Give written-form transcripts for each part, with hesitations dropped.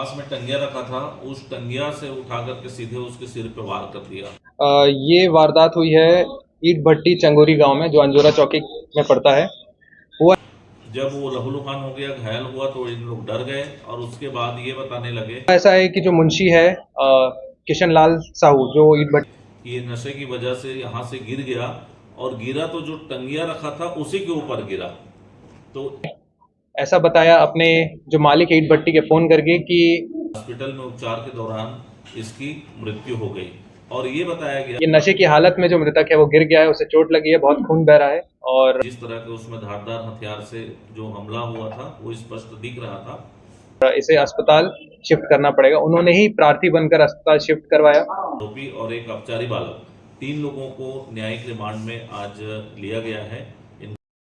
पास में टंगिया रखा था, उस टंगिया से उठा करके सीधे उसके सिर पे वार कर दिया। ये वारदात हुई है ईट भट्टी चंगोरी गांव में, जो अंजोरा चौकी में पड़ता है। हुआ जब वो लहूलुहान हो गया, घायल हुआ, तो इन लोग डर गए और उसके बाद ये बताने लगे ऐसा है कि जो मुंशी है किशन लाल साहू, जो ईट भट्टी कि ये नशे की वजह से यहाँ से गिर गया, और गिरा तो जो टंगिया रखा था उसी के ऊपर गिरा। तो ऐसा बताया अपने जो मालिक है ईट भट्टी के फोन करके कि हॉस्पिटल में उपचार के दौरान इसकी मृत्यु हो गई, और ये बताया गया ये नशे की हालत में जो मृतक है वो गिर गया है, उसे चोट लगी है, बहुत खून बह रहा है। और जिस तरह के उसमें धारदार हथियार से जो हमला हुआ था वो स्पष्ट दिख रहा था। इसे अस्पताल शिफ्ट करना पड़ेगा। उन्होंने ही प्रार्थी बनकर अस्पताल शिफ्ट करवाया। आरोपी और एक अपचारी बालक, 3 लोगों को न्यायिक रिमांड में आज लिया गया है।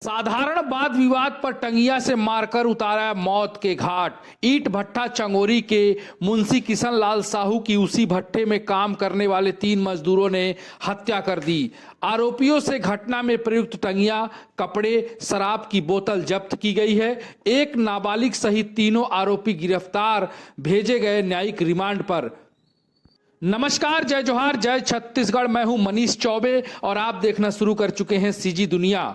साधारण वाद विवाद पर टंगिया से मारकर उतारा मौत के घाट। ईट भट्टा चंगोरी के मुंशी किशन लाल साहू की उसी भट्टे में काम करने वाले 3 मजदूरों ने हत्या कर दी। आरोपियों से घटना में प्रयुक्त टंगिया, कपड़े, शराब की बोतल जब्त की गई है। एक नाबालिग सहित तीनों आरोपी गिरफ्तार, भेजे गए न्यायिक रिमांड पर। नमस्कार, जय जोहार, जय छत्तीसगढ़। मैं हूं मनीष चौबे और आप देखना शुरू कर चुके हैं सीजी दुनिया।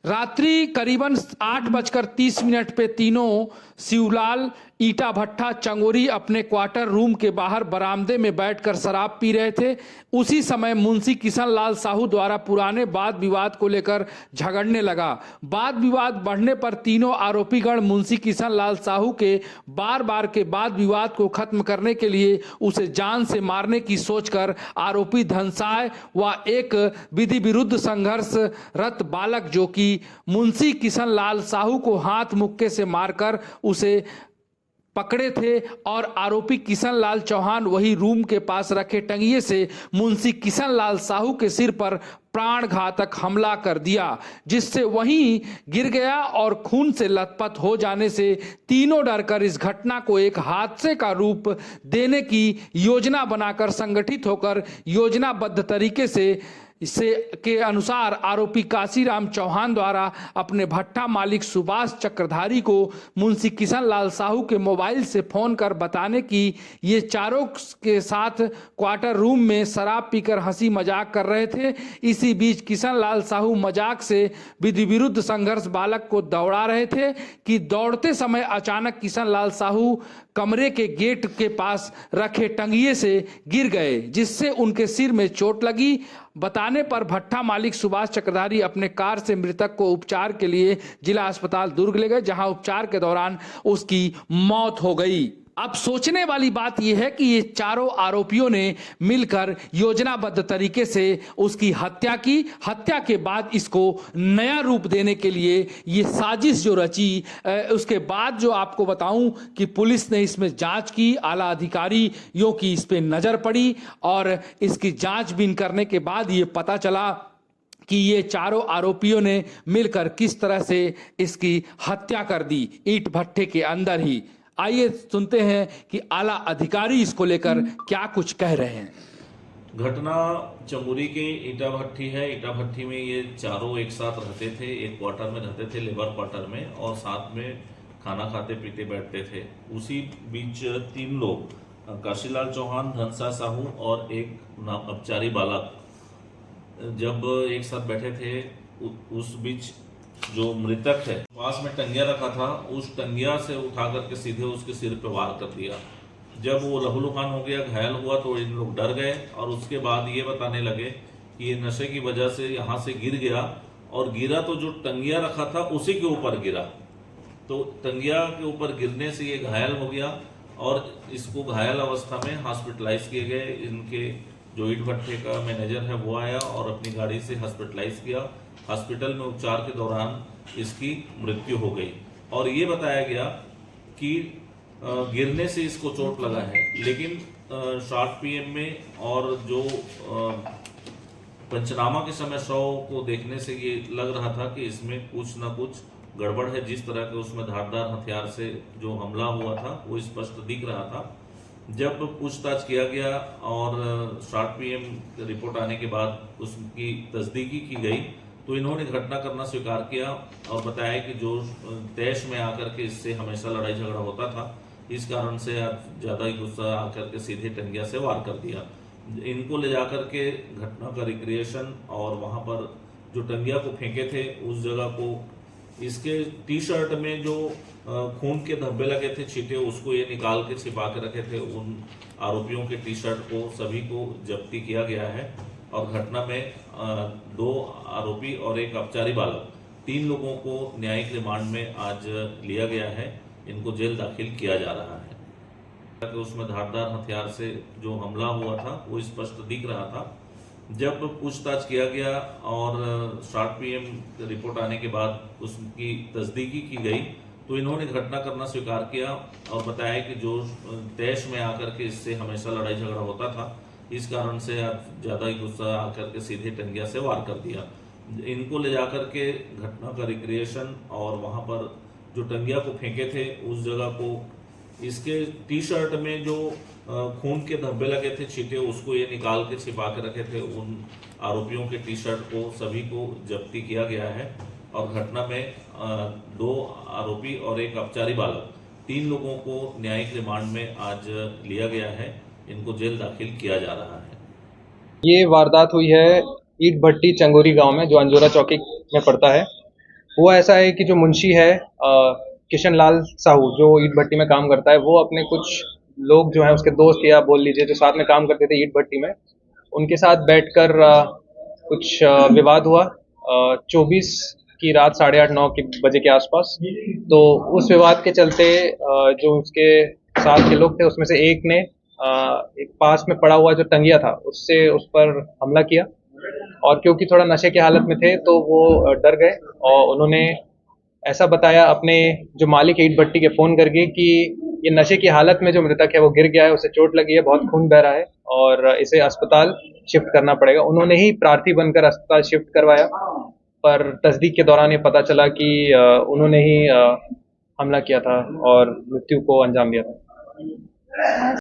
रात्रि करीबन 8:30 पे तीनों शिवलाल ईटा भट्टा चंगोरी अपने क्वार्टर रूम के बाहर बरामदे में बैठकर शराब पी रहे थे। उसी समय मुंशी किशन लाल साहू द्वारा पुराने वाद विवाद को लेकर झगड़ने लगा। वाद विवाद बढ़ने पर तीनों आरोपीगण मुंशी किशन लाल साहू के बार बार के वाद विवाद को खत्म करने के लिए उसे जान से मारने की सोचकर आरोपी धनसाय व एक विधि विरुद्ध संघर्षरत बालक जो कि मुंशी किशन लाल साहू को हाथ मुक्के से मारकर उसे पकड़े थे, और आरोपी किशन लाल चौहान वही रूम के पास रखे टंगिए से मुंशी किशन लाल साहू के सिर पर प्राण घातक हमला कर दिया, जिससे वहीं गिर गया और खून से लथपथ हो जाने से तीनों डरकर इस घटना को एक हादसे का रूप देने की योजना बनाकर संगठित होकर योजनाबद्ध तरीके से इससे के अनुसार आरोपी काशीराम चौहान द्वारा अपने भट्टा मालिक सुभाष चक्रधारी को मुंशी किशन लाल साहू के मोबाइल से फोन कर बताने की ये चारों के साथ क्वार्टर रूम में शराब पीकर हंसी मजाक कर रहे थे। इसी बीच किशन लाल साहू मजाक से विधि विरुद्ध संघर्ष बालक को दौड़ा रहे थे कि दौड़ते समय अचानक किशन लाल साहू कमरे के गेट के पास रखे टंगिए से गिर गए, जिससे उनके सिर में चोट लगी। बताने पर भट्टा मालिक सुभाष चक्रधारी अपने कार से मृतक को उपचार के लिए जिला अस्पताल दुर्ग ले गए, जहां उपचार के दौरान उसकी मौत हो गई। अब सोचने वाली बात यह है कि ये चारों आरोपियों ने मिलकर योजनाबद्ध तरीके से उसकी हत्या की। हत्या के बाद इसको नया रूप देने के लिए ये साजिश जो रची, उसके बाद जो आपको बताऊं कि पुलिस ने इसमें जांच की, आला अधिकारियों की इस पे नजर पड़ी, और इसकी जांचबीन करने के बाद ये पता चला कि ये चारों आरोपियों ने मिलकर किस तरह से इसकी हत्या कर दी ईट भट्टे के अंदर ही। आइए सुनते हैं कि आला अधिकारी इसको लेकर क्या कुछ कह रहे हैं। घटना चंगोरी के ईटा भट्टी है। ईटा भट्टी में ये चारों एक साथ रहते थे, एक क्वार्टर में रहते थे, लेबर क्वार्टर में, और साथ में खाना खाते पीते बैठते थे। उसी बीच 3 लोग, काशीलाल चौहान, धनसा साहू और एक अपचारी बालक, जब एक साथ बैठे थे, उस बीच जो मृतक है पास में टंगिया रखा था, उस टंगिया से उठा करके सीधे उसके सिर पे वार कर दिया। जब वो लहूलुहान हो गया, घायल हुआ, तो इन लोग डर गए और उसके बाद ये बताने लगे कि ये नशे की वजह से यहाँ से गिर गया, और गिरा तो जो टंगिया रखा था उसी के ऊपर गिरा। तो टंगिया के ऊपर गिरने से ये घायल हो गया, और इसको घायल अवस्था में हॉस्पिटलाइज किए गए। इनके जो ईट भट्टे का मैनेजर है वो आया और अपनी गाड़ी से हॉस्पिटलाइज किया। हॉस्पिटल में उपचार के दौरान इसकी मृत्यु हो गई, और ये बताया गया कि गिरने से इसको चोट लगा है, लेकिन शॉर्ट पीएम में और जो पंचनामा के समय शव को देखने से ये लग रहा था कि इसमें कुछ ना कुछ गड़बड़ है। जिस तरह के उसमें धारदार हथियार से जो हमला हुआ था वो स्पष्ट दिख रहा था। जब पूछताछ किया गया और शॉर्ट पीएम रिपोर्ट आने के बाद उसकी तस्दीकी की गई, तो इन्होंने घटना करना स्वीकार किया और बताया कि जो तैश में आकर के इससे हमेशा लड़ाई झगड़ा होता था, इस कारण से आज ज़्यादा ही गुस्सा आकर के सीधे टंगिया से वार कर दिया। इनको ले जाकर के घटना का रिक्रिएशन और वहाँ पर जो टंगिया को फेंके थे उस जगह को, इसके टी शर्ट में जो खून के धब्बे लगे थे छींटे, उसको ये निकाल के छिपा के रखे थे। उन आरोपियों के टी शर्ट को सभी को जब्ती किया गया है और घटना में 2 आरोपी और एक अपचारी बालक 3 लोगों को न्यायिक रिमांड में आज लिया गया है। इनको जेल दाखिल किया जा रहा है। उसमें धारदार हथियार से जो हमला हुआ था वो स्पष्ट दिख रहा था। जब पूछताछ किया गया और शॉर्ट पीएम रिपोर्ट आने के बाद उसकी तस्दीकी की गई तो इन्होंने घटना करना स्वीकार किया और बताया कि जो तैश में आकर के इससे हमेशा लड़ाई झगड़ा होता था, इस कारण से आज ज़्यादा ही गुस्सा आकर के सीधे टंगिया से वार कर दिया। इनको ले जाकर के घटना का रिक्रिएशन और वहाँ पर जो टंगिया को फेंके थे उस जगह को, इसके टी शर्ट में जो खून के धब्बे लगे थे छींटे, उसको ये निकाल के छिपा के रखे थे। उन आरोपियों के टी शर्ट को सभी को जब्ती किया गया है और घटना में 2 आरोपी और एक अपचारी बालक 3 लोगों को न्यायिक रिमांड में आज लिया गया है। इनको जेल दाखिल किया जा रहा है। ये वारदात हुई है ईट भट्टी चंगोरी गांव में, जो अंजोरा चौकी में पड़ता है। हुआ ऐसा है कि जो मुंशी है किशन लाल साहू, जो ईट भट्टी में काम करता है, वो अपने कुछ लोग जो हैं उसके दोस्त या बोल लीजिए जो साथ में काम करते थे ईट भट्टी में, उनके साथ बैठकर कुछ विवाद हुआ 24 की रात 8:30-9 बजे के आसपास। तो उस विवाद के चलते जो उसके साथ के लोग थे उसमें से एक ने एक पास में पड़ा हुआ जो टंगिया था उससे उस पर हमला किया और क्योंकि थोड़ा नशे की हालत में थे तो वो डर गए और उन्होंने ऐसा बताया अपने जो मालिक है ईट भट्टी के फ़ोन करके कि ये नशे की हालत में जो मृतक है वो गिर गया है, उसे चोट लगी है, बहुत खून बह रहा है और इसे अस्पताल शिफ्ट करना पड़ेगा। उन्होंने ही प्रार्थी बनकर अस्पताल शिफ्ट करवाया, पर तस्दीक के दौरान ये पता चला कि उन्होंने ही हमला किया था और मृत्यु को अंजाम दिया था।